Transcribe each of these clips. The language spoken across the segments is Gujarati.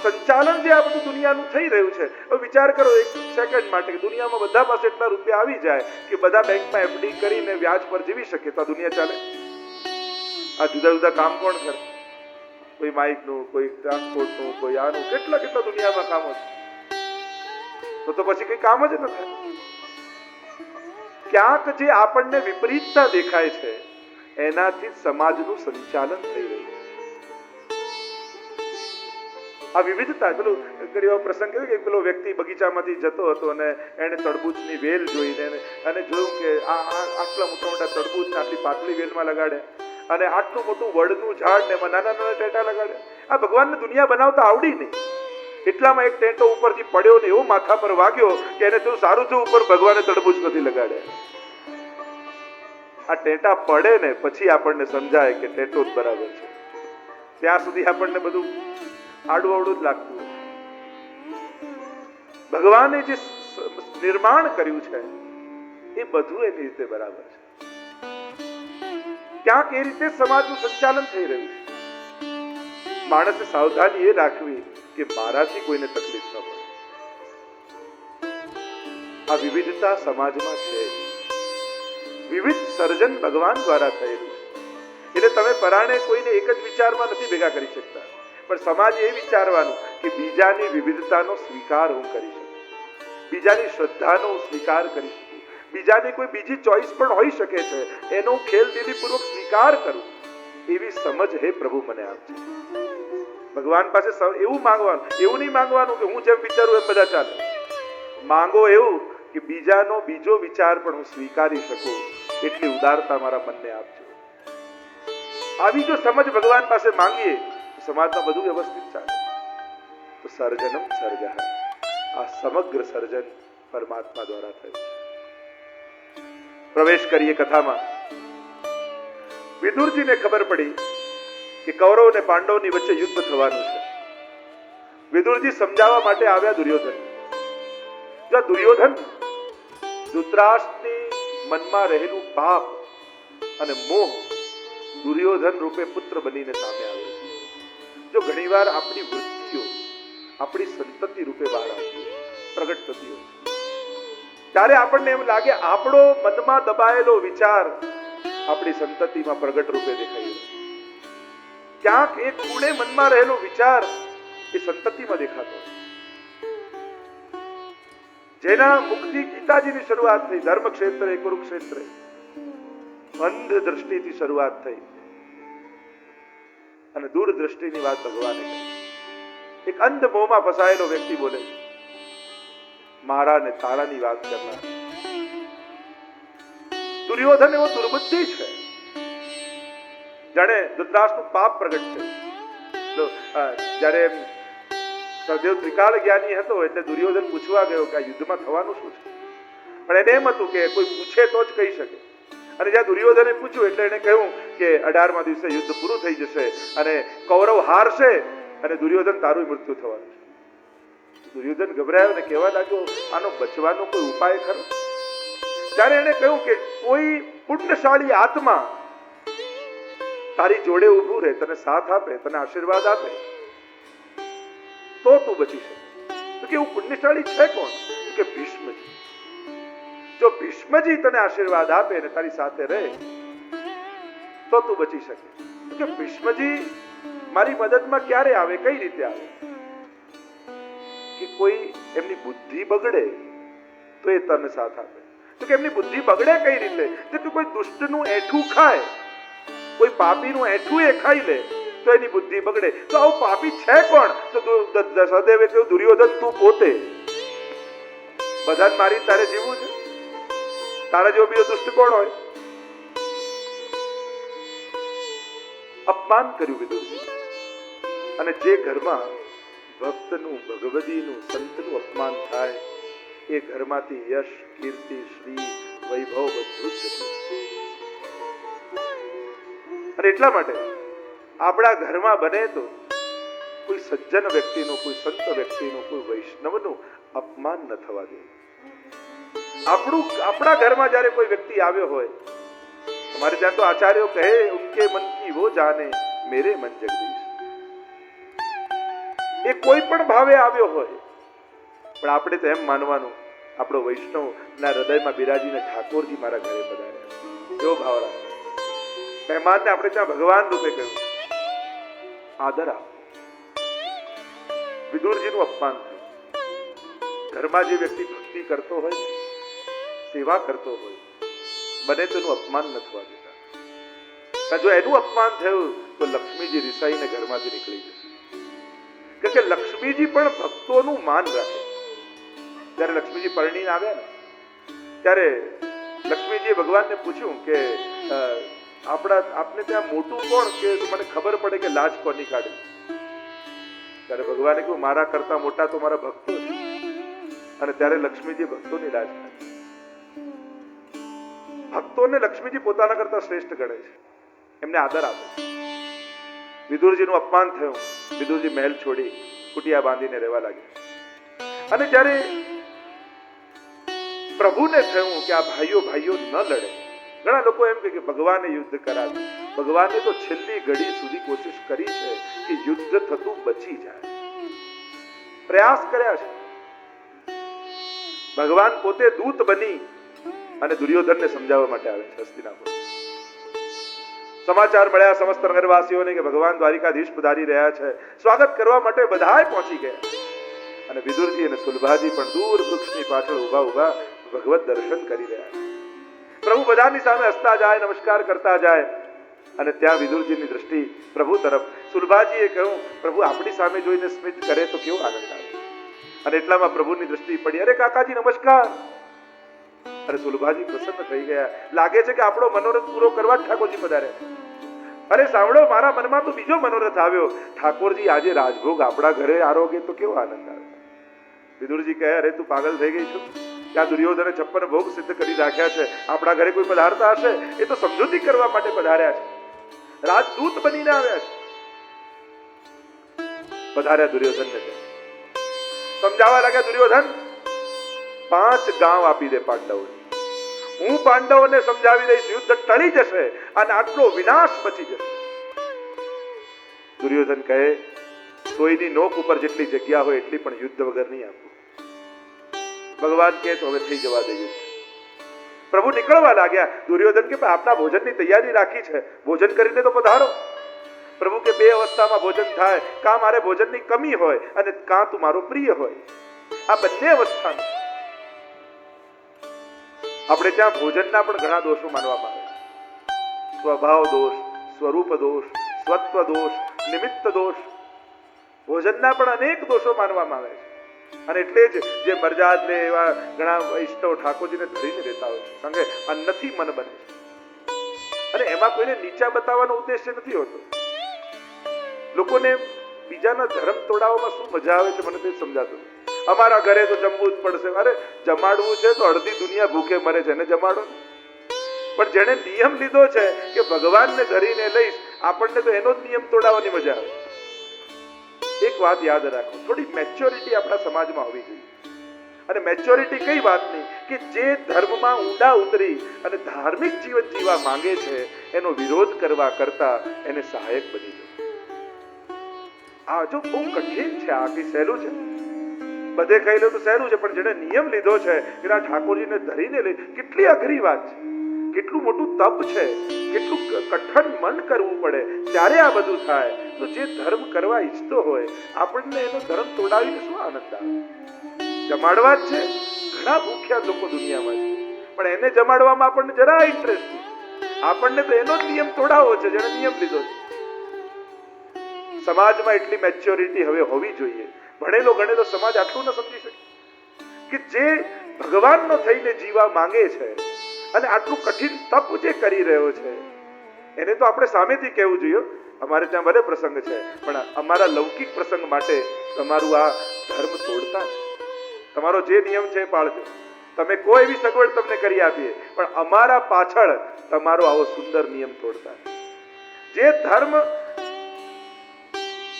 સંચાલન જે આ બધું દુનિયાનું થઈ રહ્યું છે, હવે વિચાર કરો એક સેકન્ડ માટે કે દુનિયામાં બધા પાસે એટલા રૂપિયા આવી જાય કે બધા બેંકમાં એફડી કરીને વ્યાજ પર જીવી શકે, તો આ દુનિયા ચાલે? આ જુદા જુદા કામ કોણ કરે? કોઈ માઇકનું, કોઈ ટ્રાન્સપોર્ટનું, કોઈ આનું, કેટલા કેટલા દુનિયામાં કામો છે. તો પછી કઈ કામ જ ન થાય. ક્યાંક જે આપણને વિપરીતતા દેખાય છે એનાથી સમાજનું સંચાલન થઈ રહ્યું છે. આ વિવિધતા, પેલું ઘણી વાર પ્રસંગ કહ્યું કે પેલો વ્યક્તિ બગીચામાંથી જતો હતો અને એને તરબૂચની વેલ જોઈને અને જોયું કે આટલા મોટા મોટા તરબૂચ આટલી પાતળી વેલમાં લગાડે અને આટલું મોટું વડનું ઝાડ ને એમાં નાના નાના ટેટા લગાડે. આ ભગવાનને દુનિયા બનાવતા આવડી નહીં. એટલામાં એક ટેટો ઉપરથી પડ્યો ને એવો માથા પર વાગ્યો કે એને તો સારું થયું ઉપર ભગવાને તરબૂચ નથી લગાડ્યા. આ ટેટા પડે ને પછી આપણને સમજાય કે ટેટો જ બરાબર છે. ત્યાં સુધી આપણને બધું આડું અવડું જ લાગતું. ભગવાને જે નિર્માણ કર્યું છે એ બધું એની રીતે બરાબર છે. ક્યાંક એ રીતે સમાજનું સંચાલન થઈ રહ્યું છે. માણસે સાવધાની એ રાખવી કે મારાથી કોઈને તકલીફ ન પડે. આ વિવિધતા સમાજમાં છે. વિવિધ સર્જન ભગવાન દ્વારા થયેલું છે. એટલે તમે પરાણે કોઈને એક જ વિચારમાં નથી ભેગા કરી શકતા, પણ સમાજ એ વિચારવાનું કે બીજાની વિવિધતાનો સ્વીકાર હું કરી શકું, બીજાની શ્રદ્ધાનો સ્વીકાર કરી શકું, બીજાની કોઈ બીજી ચોઈસ પણ હોઈ શકે છે એનો ખેલદિલીપૂર્વક સ્વીકાર કરું, એવી સમજ હે પ્રભુ મને આપજે. ભગવાન પાસે એવું માંગવાનું, એવું નહીં માંગવાનું કે હું જેમ વિચારું એમ બધા ચાલે. માંગો એવું કે બીજાનો બીજો વિચાર પણ હું સ્વીકારી શકું, એટલી ઉદારતા મારા મનને આપજો. આવી જો સમજ ભગવાન પાસે માંગીએ તો સમાજમાં બધું વ્યવસ્થિત ચાલે. તો સર્જનમ સર્જ, આ સમગ્ર સર્જન પરમાત્મા દ્વારા થયું છે. પ્રવેશ કરીએ કથામાં. વિદુરજીને ખબર પડી કે કૌરવ અને પાંડવની વચ્ચે યુદ્ધ થવાનું છે. વિદુરજી સમજાવવા માટે આવ્યા દુર્યોધન. જો દુર્યોધન ધૃતરાષ્ટ્રની મનમાં રહેલું પાપ અને મોહ દુર્યોધન રૂપે પુત્ર બનીને સામે આવે છે. જો ઘણીવાર આપણી વૃત્તિઓ આપણી સંતતિ રૂપે બહાર આવતી પ્રગટ થતી હોય ત્યારે આપણને એમ લાગે આપણો મનમાં દબાયેલો વિચાર આપણી સંતતિમાં પ્રગટ રૂપે દેખાય. ક્યાંક એક ખૂણે મનમાં રહેલો વિચાર એ સંતતિમાં દેખાતો હોય. જેના મુખથી ગીતાજીની શરૂઆત થઈ, ધર્મ ક્ષેત્રે કુરુક્ષેત્રે અંધ દ્રષ્ટિથી શરૂઆત થઈ અને દૂરદ્રષ્ટિની વાત ભગવાને કરી. એક અંધ મોહમાં ફસાયેલો વ્યક્તિ બોલે છે, મારા ને તારાની વાત કરનાર. દુર્યોધન એવો દુર્બુદ્ધિ છે, જાણે ધૃતરાષ્ટ્રનું પાપ પ્રગટ છે. જ્યારે સહદેવ ત્રિકાળ જ્ઞાની હતો એટલે દુર્યોધન પૂછવા ગયો કે આ યુદ્ધમાં થવાનું શું છે, પણ એને એમ હતું કે કોઈ પૂછે તો જ કહી શકે. અને જ્યાં દુર્યોધને પૂછ્યું એટલે એને કહ્યું કે 18મા દિવસે યુદ્ધ પૂરું થઈ જશે અને કૌરવ હારશે અને દુર્યોધન તારું મૃત્યુ થવાનું છે. દુર્યોધન ગભરાયો ને કહેવા લાગ્યો, આનો બચવાનો કોઈ ઉપાય ખરો? ત્યારે એને કહ્યું કે કોઈ પુણ્યશાળી આત્મા તારી જોડે ઊભું રહે, તને સાથ આપે, તને આશીર્વાદ આપે તો તું બચી શકે. તો કે એવું પુણ્યશાળી છે કોણ? કે ભીષ્મજી. જો ભીષ્મજી તને આશીર્વાદ આપે અને તારી સાથે રહે તો તું બચી શકે. તો કે ભીષ્મજી મારી મદદમાં ક્યારે આવે, કઈ રીતે આવે? કે કોઈ એમની બુદ્ધિ બગડે તો એ તને સાથ આપે. તો કે એમની બુદ્ધિ બગડે કઈ રીતે? તો કોઈ દુષ્ટનું એઠું ખાય, કોઈ પાપીનું એઠું એ ખાઈ લે તો એની બુદ્ધિ બગડે. તો આવું પાપી છે કોણ? તો સહદેવે કહ્યું, દુર્યોધન તું પોતે. બધાને મારી તારે જીવવું છે? તારા જેવો બીજો દુષ્ટ કોણ હોય? અપમાન કર્યું વિદુરજી. અને જે ઘરમાં ભક્તનું, ભગવદીનું, સંતનું અપમાન થાય એ ઘરમાંથી યશ, કીર્તિ, શ્રી, વૈભવ બધું જ જતું. અને એટલા માટે આપણા ઘરમાં બને તો કોઈ સજ્જન વ્યક્તિનું, કોઈ સંત વ્યક્તિનું, કોઈ વૈષ્ણવનું અપમાન ન થવા દે. આપણા ઘરમાં જ્યારે કોઈ વ્યક્તિ આવ્યો હોય, हमारे ત્યાં તો આચાર્યો કહે, ઉનકે મન કી વો જાને, મેરે મન જગદીશ. એ કોઈ પણ ભાવે આવ્યો હોય, પણ આપણે તો એમ માનવાનું આપણો વૈષ્ણવના હૃદયમાં બિરાજીને ઠાકોરજી મારા ઘરે પધાર્યા, એવો ભાવ રાખો. મહેમાનને આપણે ત્યાં ભગવાન રૂપે કહ્યું, આદર આપો. વિદુરજીનું અપમાન થયું. ઘરમાં જે વ્યક્તિ ભક્તિ કરતો હોય, સેવા કરતો હોય, બને તેનું અપમાન ન થવા દેતા. જો એનું અપમાન થયું તો લક્ષ્મીજી રિસાઈને ઘરમાંથી નીકળી જશે. કારણ કે લક્ષ્મીજી પણ ભક્તોનું માન રાખે. જ્યારે લક્ષ્મીજી પરણીને આવ્યા ને ત્યારે લક્ષ્મીજીએ ભગવાનને પૂછ્યું કે આપને ત્યાં મોટું કોણ, કે મને ખબર પડે કે લાજ કોની કાઢી. ત્યારે ભગવાને કહ્યું, મારા કરતા મોટા તો મારા ભક્તો છે. અને ત્યારે લક્ષ્મીજી ભક્તોની લાજ કાઢી. ભક્તોને લક્ષ્મીજી પોતાના કરતા શ્રેષ્ઠ ગણે છે, એમને આદર આપે. વિદુરજીનું અપમાન થયું. વિદુરજી મહેલ છોડી કુટિયા બાંધીને રહેવા લાગ્યા. અને જ્યારે પ્રભુને થયું કે આ ભાઈઓ ભાઈઓ ન લડે, ઘણા લોકો એમ કે ભગવાને યુદ્ધ કરાવ્યું. ભગવાને તો છેલ્લી ઘડી સુધી કોશિશ કરી છે કે યુદ્ધ થતું બચી જાય, પ્રયાસ કર્યા છે. ભગવાન પોતે દૂત બની અને દુર્યોધનને સમજાવવા માટે આવે છે હસ્તિનાપુર. સમાચાર મળ્યા સમસ્ત નગરવાસીઓને કે ભગવાન દ્વારિકાધીશ પધારી રહ્યા છે. સ્વાગત કરવા માટે બધાય પહોંચી ગયા. અને વિદુરજી અને સુલભાજી પણ દૂર વૃક્ષની પાછળ ઉભા ઉભા ભગવત દર્શન કરી રહ્યા. પ્રભુ બધાની સામે હસતા જાય, નમસ્કાર કરતા જાય. અને ત્યાં વિદુરજીની દ્રષ્ટિ પ્રભુ તરફ. સુલભાજીએ કહ્યું, પ્રભુ આપણી સામે જોઈને સ્મિત કરે તો કેવો આનંદ આવે. અને એટલામાં પ્રભુની દ્રષ્ટિ પડી, અરે કાકાજી નમસ્કાર. અરે સુલભાજી પ્રસન્ન થઈ ગયા. લાગે છે કે આપણો મનોરથ પૂરો કરવા જ ઠાકોરજી પધારે. અરે સાંભળો, મારા મનમાં તો બીજો મનોરથ આવ્યો. ઠાકોરજી આજે રાજભોગ આપણા ઘરે આરોગે તો કેવો આનંદ આવે. વિદુરજી કહે, અરે તું પાગલ થઈ ગઈ છું. ત્યાં દુર્યોધને 56 ભોગ સિદ્ધ કરી રાખ્યા છે. આપણા ઘરે કોઈ પધારતા હશે એ તો સમજૂતી કરવા માટે પધાર્યા છે, રાજદૂત બનીને આવ્યા છે. પધાર્યા દુર્યોધનને સમજાવવા લાગ્યા, દુર્યોધન 5 ગામ આપી દે પાંડવોને. હું પાંડવોને સમજાવી દઈશ, યુદ્ધ ટળી જશે અને આટલો વિનાશ બચી જશે. દુર્યોધન કહે, સોયની નોક ઉપર જેટલી જગ્યા હોય એટલી પણ યુદ્ધ વગર નહીં આપું. ભગવાન કહે તો હવે થઈ જવા દે યુદ્ધ. પ્રભુ નીકળવા લાગ્યા. દુર્યોધન કે આપના ભોજનની તૈયારી રાખી છે, ભોજન કરીને તો પધારો. પ્રભુ કે 2 અવસ્થામાં ભોજન થાય, કાં મારે ભોજનની કમી હોય અને કાં તું મારો પ્રિય હોય. આ બંને અવસ્થામાં આપણે ત્યાં ભોજનના પણ ઘણા દોષો માનવામાં આવે છે. સ્વભાવ દોષ, સ્વરૂપ દોષ, સ્વત્વ દોષ, નિમિત્ત દોષ. ભોજનના પણ અનેક દોષો માનવામાં આવે છે. અને એટલે જ જે મરજાદ લે એવા ઘણા વૈષ્ણવ ઠાકોરજીને ધરીને રહેતા હોય છે, કારણ કે અન્નથી મન બને છે. અને એમાં કોઈને નીચા બતાવવાનો ઉદ્દેશ્ય નથી હોતો. લોકોને બીજાના ધર્મ તોડાવવામાં શું મજા આવે છે મને તે સમજાતું. અમારા ઘરે તો જમવું જ પડશે. અરે જમાડવું છે તો અડધી દુનિયા ભૂખે મરે છે, એને જમાડો. પણ જેને નિયમ લીધો છે કે ભગવાનને ધરીને લઈશ, આપણને તો એનો જ નિયમ તોડાવવાની મજા આવે. એક વાત યાદ રાખો, થોડી મેચ્યોરિટી આપણા સમાજમાં હોવી જોઈએ. અને મેચ્યોરિટી કઈ વાતની, કે જે ધર્મમાં ઊંડા ઉતરી અને ધાર્મિક જીવન જીવવા માંગે છે એનો વિરોધ કરવા કરતા એને સહાયક બની જવું. આ જો બહુ કઠિન છે, આ કઈ સહેલું છે? બધે કહી લો તો સહેલું છે, પણ જેને નિયમ લીધો છે કે ઠાકોરજીને ધરીને લઈ, કેટલી અઘરી વાત છે, કેટલું મોટું તપ છે, કેટલું કઠણ મન કરવું પડે ત્યારે આ બધું થાય. તો જે ધર્મ કરવા ઈચ્છતો હોય, આપણને એનો ધર્મ તોડાવીને શું આનંદ આવે? જમાડવા જ છે. ઘણા ભૂખ્યા લોકો દુનિયામાં છે, પણ એને જમાડવામાં આપણને જરા ઇન્ટરેસ્ટ નથી. આપણને તો એનો જ નિયમ તોડાવવો છે જેને નિયમ લીધો છે. સમાજમાં એટલી મેચ્યોરિટી હવે હોવી જોઈએ. ભણેલો ગણેલો સમાજ આટલું ન સમજી શકે કે જે ભગવાનનો થઈને જીવવા માંગે છે અને આટલું કઠિન તપ જે કરી રહ્યો છે એને તો આપણે સામેથી કહેવું જોઈએ, અમારે ત્યાં ભલે પ્રસંગ છે, પણ અમારા લૌકિક પ્રસંગ માટે તમારું આ ધર્મ તોડતા છે. તમારો જે નિયમ છે પાળજો. તમે કોઈ એવી સગવડ તમને કરી આપીએ, પણ અમારા પાછળ તમારો આવો સુંદર નિયમ તોડતા. જે ધર્મ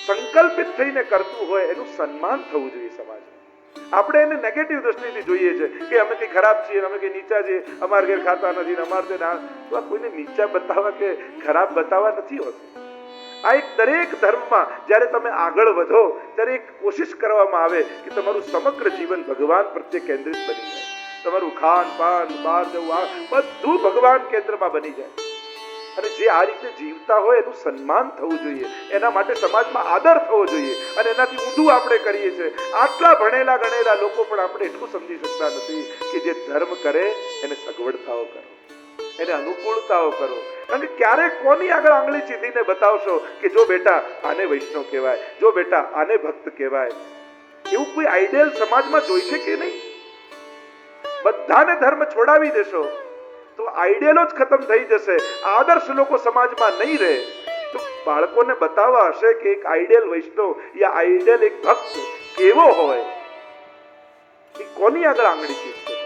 સંકલ્પિત થઈને કરતું હોય એનું સન્માન થવું જોઈએ સમાજમાં. આપણે એને નેગેટિવ દ્રષ્ટિથી જોઈએ છે કે અમે કઈ ખરાબ છીએ, અમે કઈ નીચા છીએ, અમારા ઘેર ખાતા નથી, અમારે ના. તો આ કોઈને નીચા બતાવવા કે ખરાબ બતાવવા નથી હોતું. આ એક દરેક ધર્મમાં જ્યારે તમે આગળ વધો ત્યારે એક કોશિશ કરવામાં આવે કે તમારું સમગ્ર જીવન ભગવાન પ્રત્યે કેન્દ્રિત બની જાય. તમારું ખાન પાન, બહાર જવું, બધું ભગવાન કેન્દ્રમાં બની જાય. અને જે આ રીતે જીવતા હોય એનું સન્માન થવું જોઈએ, એના માટે સમાજમાં આદર થવો જોઈએ. અને એનાથી ઊંધું આપણે કરીએ છીએ. આટલા ભણેલા ગણેલા લોકો પણ આપણે એટલું સમજી શકતા નથી કે જે ધર્મ કરે એને સગવડતાઓ કરો, એને અનુકૂળતાઓ કરો. કારણ કે ક્યારેક કોની આગળ આંગળી ચીંધીને બતાવશો કે જો બેટા આને વૈષ્ણવ કહેવાય, જો બેટા આને ભક્ત કહેવાય, એવું કોઈ આઈડિયલ સમાજમાં જોઈશે કે નહીં? બધાને ધર્મ છોડાવી દેશો તો આઈડિયલો જ ખતમ થઈ જશે. આદર્શ લોકો સમાજમાં નહીં રહે તો બાળકોને બતાવવા હશે કે એક આઈડિયલ વૈષ્ણવ યા આઈડિયલ એક ભક્ત કેવો હોય, એ કોની આગળ આંગળી ચીંધશે.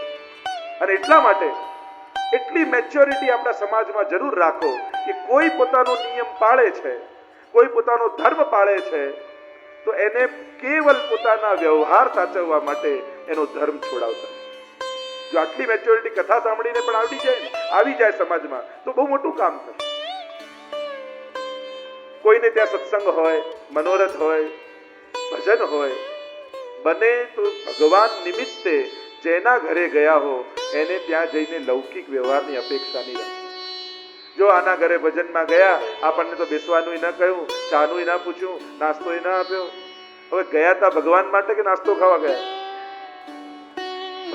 અને એટલા માટે એટલી મેચ્યોરિટી આપણા સમાજમાં જરૂર રાખો કે કોઈ પોતાનો નિયમ પાળે છે, કોઈ પોતાનો ધર્મ પાળે છે તો એને કેવલ પોતાના વ્યવહાર સાચવવા માટે એનો ધર્મ છોડાવતા. જો આટલી મેચ્યોરિટી કથા સાંભળીને પણ આવી જાય સમાજમાં તો બહુ મોટું કામ થશે. કોઈને ત્યાં સત્સંગ હોય, મનોરથ હોય, ભજન હોય, બને તો ભગવાન નિમિત્તે જેના ઘરે ગયા હો એને ત્યાં જઈને લૌકિક વ્યવહારની અપેક્ષા નહીં રાખી. જો આના ઘરે ભજનમાં ગયા, આપણને તો બેસવાનું ન કહ્યું, ચાનું ના પૂછ્યું, નાસ્તો ના આપ્યો, હવે ગયા તા ભગવાન માટે કે નાસ્તો ખાવા ગયા?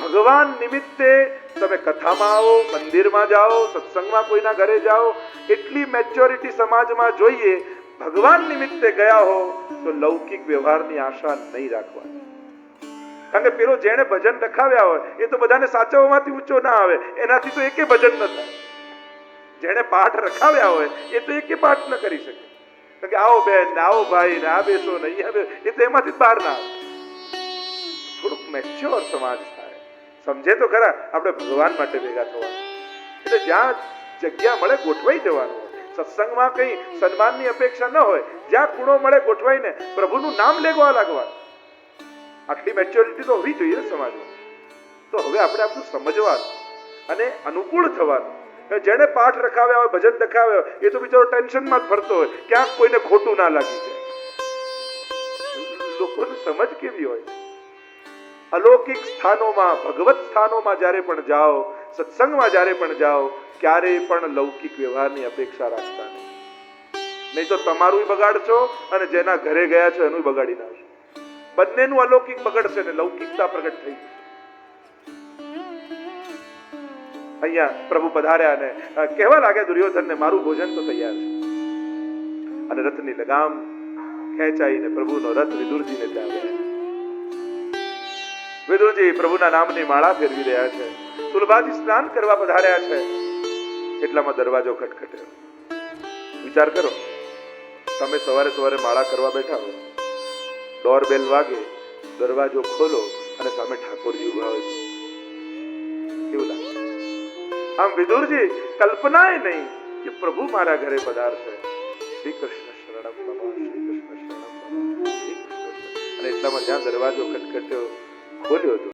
ભગવાન નિમિત્તે તમે કથામાં આવો, મંદિરમાં જાઓ, સત્સંગમાં કોઈના ઘરે જાઓ, એટલી મેચ્યોરિટી સમાજમાં જોઈએ. ભગવાન નિમિત્તે ગયા હો તો લૌકિક વ્યવહારની આશા નહીં રાખવાની. કારણ કે પેલો જેણે ભજન રખાવ્યા હોય એ તો બધાને સાચવવામાંથી ઊંચો ના આવે, એનાથી તો એકે ભજન ન થાય. જેણે પાઠ રખાવ્યા હોય એ તો એકે પાઠ ન કરી શકે. કારણ કે આવો બેન, આવો ભાઈ, ને આ બેસો ને અહીંયા બેસો, એ તો એમાંથી બહાર ના આવે. થોડુંક મેચ્યોર સમાજ થાય, સમજે તો ખરા આપણે ભગવાન માટે ભેગા થવાનું. એટલે જ્યાં જગ્યા મળે ગોઠવાઈ જવાનું. સત્સંગમાં કઈ સન્માનની અપેક્ષા ન હોય, જ્યાં ખૂણો મળે ગોઠવાઈને પ્રભુનું નામ લેવા લાગવાનું. આટલી મેચ્યોરિટી તો હોવી જોઈએ સમાજમાં. તો હવે આપણે આપણું સમજવાનું અને અનુકૂળ થવાનું. જેને પાઠ રખાવ્યા હોય, ભજન રખાવ્યા હોય, એ તો બિચારો ટેન્શનમાં જ ફરતો હોય, ક્યાંક કોઈને ખોટું ના લાગી જાય. લોકોની સમજ કેવી હોય? અલૌકિક સ્થાનોમાં, ભગવત સ્થાનોમાં જ્યારે પણ જાઓ, સત્સંગમાં જ્યારે પણ જાઓ, ક્યારેય પણ લૌકિક વ્યવહારની અપેક્ષા રાખતા નહીં. નહીં તો તમારું બગાડશો અને જેના ઘરે ગયા છો એનું બગાડી નાખશો. બંનેનું અલૌકિક બગડશે ને લૌકિકતા પ્રગટ થઈ જશે. અહીંયા પ્રભુ પધાર્યા ને કહેવા લાગ્યા દુર્યોધનને, મારું ભોજન તો તૈયાર છે. અને રથની લગામ ખેંચાઈને પ્રભુનો રથ વિદુરજીને ત્યાં ગયા. વિદુરજી પ્રભુના નામની માળા ફેરવી રહ્યા છે. તુલભાજી સ્નાન કરવા પધાર્યા છે. એટલામાં દરવાજો ખટખટ્યો. વિચાર કરો, તમે સવારે સવારે માળા કરવા બેઠા હો, ડોરબેલ વાગે, દરવાજો ખોલો અને સામે ઠાકોરજી ઉભા હોય, કેવું લાગે? આમ વિદુરજી કલ્પનાએ નહીં કે પ્રભુ મારા ઘરે પધારશે. શ્રી કૃષ્ણ શરણમ મમ, શ્રી કૃષ્ણ શરણમ મમ, શ્રી કૃષ્ણ. અને એટલામાં જ્યાં દરવાજો ખટખટ્યો, ખોલ્યો હતો